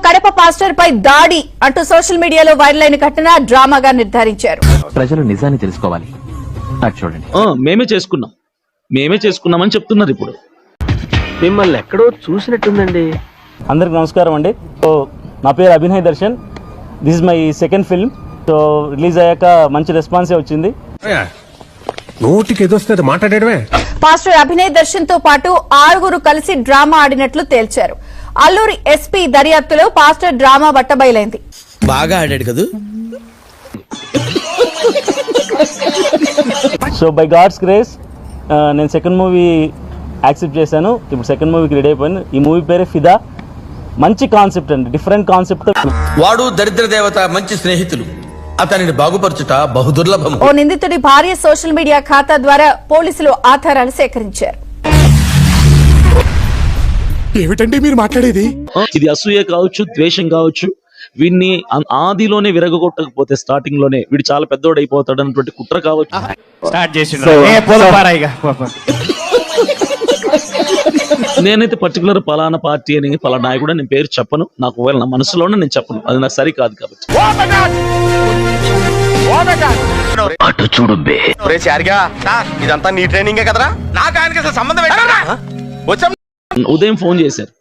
Kadapa pastor పై దాడి అంటూ social మీడియాలో వైరల్ అయిన ఘటన డ్రామాగా నిర్ధారించారు. ప్రజలు నిజాన్ని తెలుసుకోవాలి. చూడండి, మేమే చేసుకున్నామని చెప్తున్నారు. ఇప్పుడు మిమ్మల్ని ఎక్కడో చూసినట్టుందండి. అందరికి నమస్కారం అండి. సో నా పేరు Abhinay Darshan. This is my second film. So release అయ్యాక మంచి రెస్పాన్సే వచ్చింది. నోటికి ఎదొస్తే మాట్లాడమే. పాస్టర్ అభినయ్ దర్శన్ తో పాటు 6 కలిసి డ్రామా ఆడినట్లు తేల్చారు. అల్లూరి ఎస్పీ దర్యాప్తులో పాస్టర్ డ్రామా బట్టబయలైంది. బాగా ఆడాడు కదా. సో బై గాడ్స్ గ్రేస్ నేను సెకండ్ మూవీ యాక్సెప్ట్ చేశాను. ఇప్పుడు సెకండ్ మూవీకి రెడీ అయిపోయాను. ఈ మూవీ పేరే ఫిదా. మంచి కాన్సెప్ట్ అండి, డిఫరెంట్ కాన్సెప్ట్. వాడు దరిద్ర దేవత, మంచి స్నేహితులు, అతనిని బాగుపరచుట బహుదుర్లభం. ఓ నిందితుడి భార్య సోషల్ మీడియా ఖాతా ద్వారా పోలీసులు ఆధారాలు సేకరించారు. ఏమిటండి మీరు మాట్లాడేది? ఇది అసూయ కావచ్చు, ద్వేషం కావచ్చు. వీడిని ఆదిలోనే విరగొట్టకపోతే స్టార్టింగ్ లోనే వీడు చాలా పెద్దోడు అయిపోతాడు అన్నటువంటి కుట్ర కావచ్చు. నేనైతే పర్టికులర్ పలానా పార్టీ అని పలానా నాయకుడు నేను పేరు చెప్పను. నాకు ఒకవేళ నా మనసులోనే నేను చెప్పను, అది నాకు సరి కాదు కాబట్టి. అటు చూడు బే. ఇదంతా నీ ట్రైనింగే కదరా? నాకు ఆయనకి అసలు సంబంధం ఉదయం ఫోన్ చేశారు.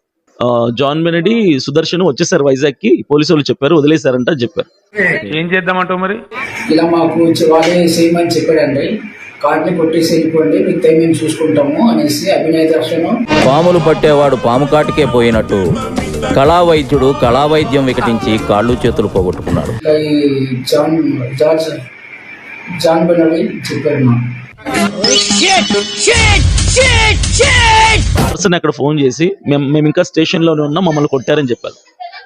జాన్ బెనెడీ, సుదర్శన్ వచ్చేసారు వైజాగ్ కి. పోలీసు వాళ్ళు చెప్పారు, వదిలేశారంట చెప్పారు. ఏం చేద్దామంటావు మరి? ఇలా మాకు వాళ్ళే చేయమని చెప్పాడండి. కార్డుని కొట్టేసి వెళ్ళిపోండి, మీకు టైం మేము చూసుకుంటాము అనేసి అభినయ్ దర్శన్. పాములు పట్టేవాడు పాము కాటికే పోయినట్టు కళా వైద్యుడు కళా వైద్యం వికటించి కాళ్ళు చేతులు పోగొట్టుకున్నాడు. జాన్ బెనెడీ చెప్పారు మాకు. పర్సన్ అక్కడ ఫోన్ చేసి మేము ఇంకా స్టేషన్ లోనే ఉన్నాం, మమ్మల్ని కొట్టారని చెప్పారు.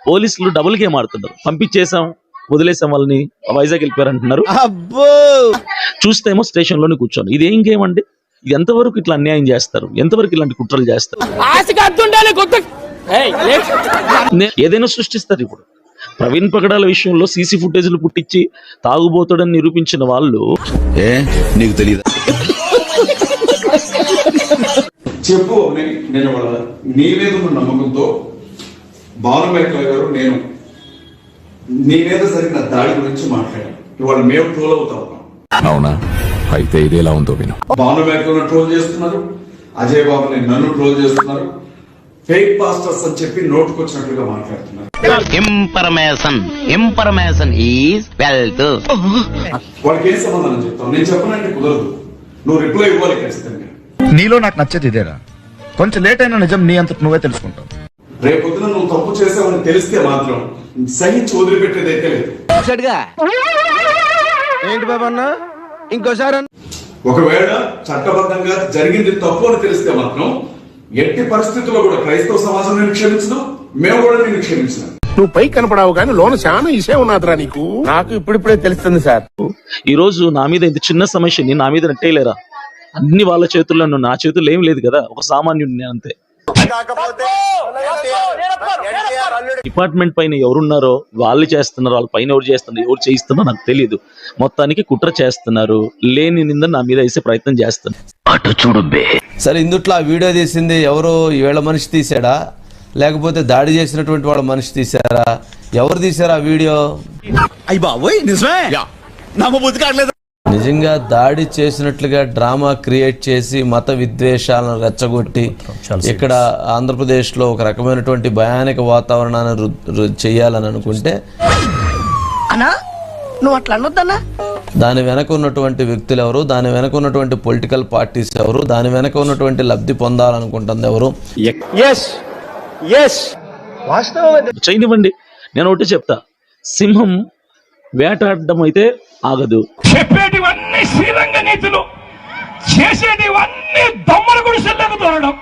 పోలీసులు డబుల్ గేమ్ ఆడుతున్నారు. పంపించేసాం, వదిలేసాం, వాళ్ళని వైజాగ్ వెళ్ళిపోయారు అంటున్నారు. చూస్తేమో స్టేషన్ లోనే కూర్చోను. ఇది ఏం గేమ్ అండి? ఇది ఎంతవరకు ఇట్లా అన్యాయం చేస్తారు? ఎంతవరకు ఇలాంటి కుట్రలు చేస్తారు? ఏదైనా సృష్టిస్తారు. ఇప్పుడు ప్రవీణ్ పగడాల విషయంలో సీసీ ఫుటేజ్లు పుట్టించి తాగుబోతాడని నిరూపించిన వాళ్ళు నీకు తెలియదు. చెప్పు. నేను నీ మీద ఉన్న నమ్మకంతో భానుమేకల గారు నేను నీ మీద జరిగిన దాడి గురించి మాట్లాడాను. ఇవాళ మేము ట్రోల్ అవుతా ఉన్నాం. అవునా? అయితే ఇది ఎలా ఉందో విను. భానుమేకలను ట్రోల్ చేస్తున్నారు, అజయ్ బాబుని నన్ను ట్రోల్ చేస్తున్నారు, ఫేక్ పాస్టర్స్ అని చెప్పి నోటుకొచ్చినట్లుగా మాట్లాడుతున్నారు. Information is wealth. వాళ్ళకి ఏం సమాధానం చెప్తావు? నేను చెప్పనంటే కుదరదు. నువ్వు రిప్లై ఇవ్వాలి ఖచ్చితంగా. నీలో నాకు నచ్చేది ఇదేరా. కొంచెం లేట్ అయినా నిజం నీ అంతటి నువ్వే తెలుసుకుంటావు. రేపొద్దున నువ్వు తప్పు చేసావని తెలిస్తే మాత్రం సహించి వదిలిపెట్టేదైతే లేదు. ఏంటి బాబా అన్న? ఇంకోసారి ఒకవేళ చట్టబద్ధంగా జరిగింది తప్పు అని తెలిస్తే మాత్రం ఎట్టి పరిస్థితుల్లో కూడా క్రైస్తవ సమాజం నేను క్షమించదు, మేము కూడా నేను క్షమించను. నువ్వు పై కనపడావు కానీ లోన చాలా ఇసే ఉన్నాదిరా నీకు. నాకు ఇప్పుడిప్పుడే తెలుస్తుంది సార్. ఈ రోజు నా మీద ఇంత చిన్న సమస్యని నా మీద నెట్టేయలేరా? అన్ని వాళ్ళ చేతుల్లో, నా చేతుల్లో ఏం లేదు కదా. ఒక సామాన్యుడిని అంతే. డిపార్ట్మెంట్ పైన ఎవరున్నారో వాళ్ళు చేస్తున్నారు, వాళ్ళ పైన ఎవరు చేస్తున్నారు, ఎవరు చేయిస్తున్నారో నాకు తెలియదు. మొత్తానికి కుట్ర చేస్తున్నారు. లేని నింద నా మీద వేసే ప్రయత్నం చేస్తున్నారు. అటు చూడు బే. సరే, ఇందుట్లో ఆ వీడియో తీసింది ఎవరు? వీళ్ళ మనిషి తీసాడా, లేకపోతే దాడి చేసినటువంటి వాళ్ళ మనిషి తీసారా? ఎవరు తీసారా ఆ వీడియో? అయ్యి బాబోయ్, నిజమే నమ్మబుద్ధి కావట్లేదు. నిజంగా దాడి చేసినట్లుగా డ్రామా క్రియేట్ చేసి మత విద్వేషాలను రెచ్చగొట్టి ఇక్కడ ఆంధ్రప్రదేశ్లో ఒక రకమైనటువంటి భయానక వాతావరణాన్ని చేయాలని అనుకుంటే దాని వెనక ఉన్నటువంటి వ్యక్తులు ఎవరు, దాని వెనక ఉన్నటువంటి పొలిటికల్ పార్టీస్ ఎవరు, దాని వెనక ఉన్నటువంటి లబ్ధి పొందాలనుకుంటుంది ఎవరు? చేయనివ్వండి. నేను ఒకటి చెప్తా, సింహం వేటాడడం అయితే ఆగదు. చెప్పేటివన్నీ శ్రీరంగ నీతులు, చేసేటివన్నీ దొమ్మల గుడిసెల్లోకి దూరడం.